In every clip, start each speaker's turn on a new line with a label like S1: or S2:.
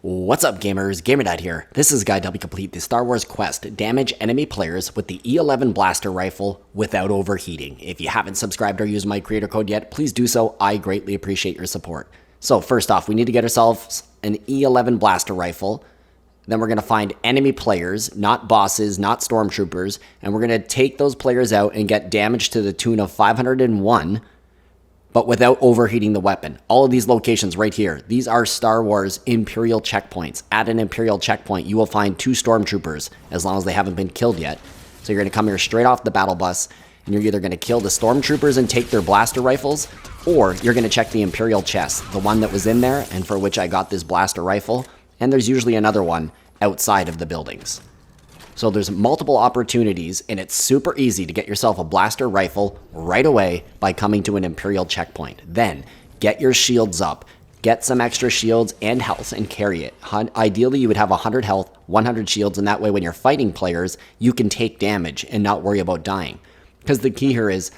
S1: What's up, gamers? GamerDad here. This is Guide to help you complete the Star Wars quest, damage enemy players with the E-11 blaster rifle without overheating. If you haven't subscribed or used my creator code yet, please do so. I greatly appreciate your support. So first off, we need to get ourselves an E-11 blaster rifle. Then we're going to find enemy players, not bosses, not stormtroopers, and we're going to take those players out and get damage to the tune of 501, but without overheating the weapon. All of these locations right here, these are Star Wars Imperial checkpoints. At an Imperial checkpoint, you will find 2 stormtroopers, as long as they haven't been killed yet. So you're going to come here straight off the battle bus, and you're either going to kill the stormtroopers and take their blaster rifles, or you're going to check the Imperial chest, the one that was in there, and for which I got this blaster rifle, and there's usually another one outside of the buildings. So there's multiple opportunities, and it's super easy to get yourself a blaster rifle right away by coming to an Imperial checkpoint. Then, get your shields up, get some extra shields and health, and carry it. Ideally, you would have 100 health, 100 shields, and that way when you're fighting players, you can take damage and not worry about dying. Because the key here is,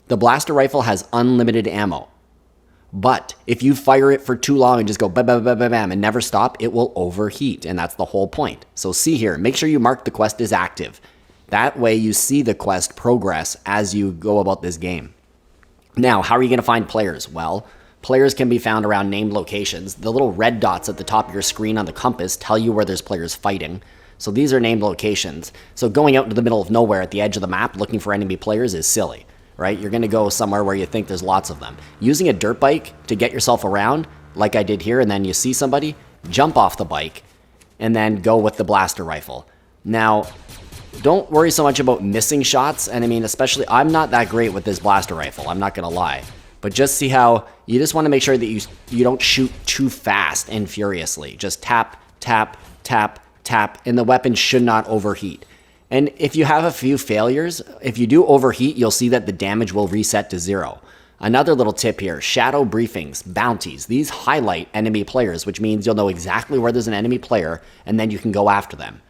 S1: the blaster rifle has unlimited ammo. But if you fire it for too long and just go bam, bam, bam, bam, bam, and never stop, it will overheat, and that's the whole point. So see here, make sure you mark the quest as active. That way you see the quest progress as you go about this game. Now, how are you going to find players? Well, players can be found around named locations. The little red dots at the top of your screen on the compass tell you where there's players fighting. So these are named locations. So going out into the middle of nowhere at the edge of the map looking for enemy players is silly. Right? You're going to go somewhere where you think there's lots of them. Using a dirt bike to get yourself around, like I did here, and then you see somebody, jump off the bike, and then go with the blaster rifle. Now, don't worry so much about missing shots, and I mean, especially, I'm not that great with this blaster rifle, I'm not going to lie. But just see how, you just want to make sure that you don't shoot too fast and furiously. Just tap, tap, tap, tap, and the weapon should not overheat. And if you have a few failures, if you do overheat, you'll see that the damage will reset to 0. Another little tip here, shadow briefings, bounties. These highlight enemy players, which means you'll know exactly where there's an enemy player, and then you can go after them.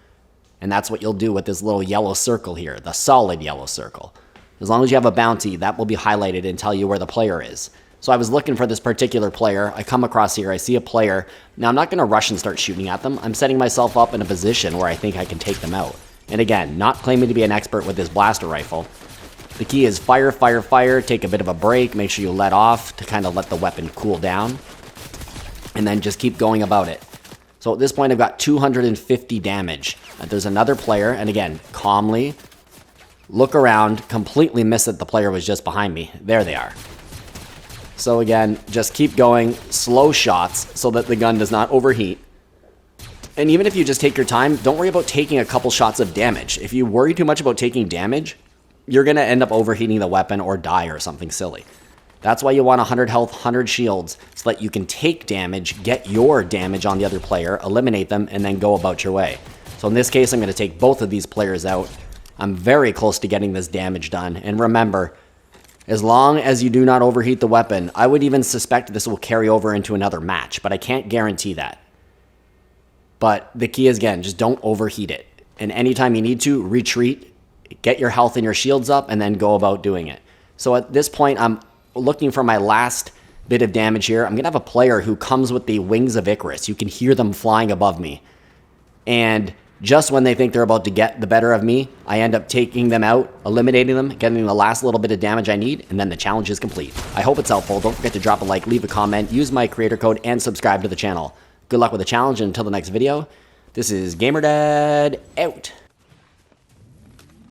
S1: And that's what you'll do with this little yellow circle here, the solid yellow circle. As long as you have a bounty, that will be highlighted and tell you where the player is. So I was looking for this particular player. I come across here, I see a player. Now I'm not going to rush and start shooting at them. I'm setting myself up in a position where I think I can take them out. And again, not claiming to be an expert with this blaster rifle. The key is fire, fire, fire, take a bit of a break, make sure you let off to kind of let the weapon cool down. And then just keep going about it. So at this point, I've got 250 damage. There's another player, and again, calmly look around, completely miss that the player was just behind me. There they are. So again, just keep going, slow shots so that the gun does not overheat. And even if you just take your time, don't worry about taking a couple shots of damage. If you worry too much about taking damage, you're going to end up overheating the weapon or die or something silly. That's why you want 100 health, 100 shields, so that you can take damage, get your damage on the other player, eliminate them, and then go about your way. So in this case, I'm going to take both of these players out. I'm very close to getting this damage done. And remember, as long as you do not overheat the weapon, I would even suspect this will carry over into another match, but I can't guarantee that. But the key is, again, just don't overheat it. And anytime you need to, retreat, get your health and your shields up, and then go about doing it. So at this point, I'm looking for my last bit of damage here. I'm going to have a player who comes with the wings of Icarus. You can hear them flying above me. And just when they think they're about to get the better of me, I end up taking them out, eliminating them, getting the last little bit of damage I need, and then the challenge is complete. I hope it's helpful. Don't forget to drop a like, leave a comment, use my creator code, and subscribe to the channel. Good luck with the challenge, and until the next video, this is GamerDad out.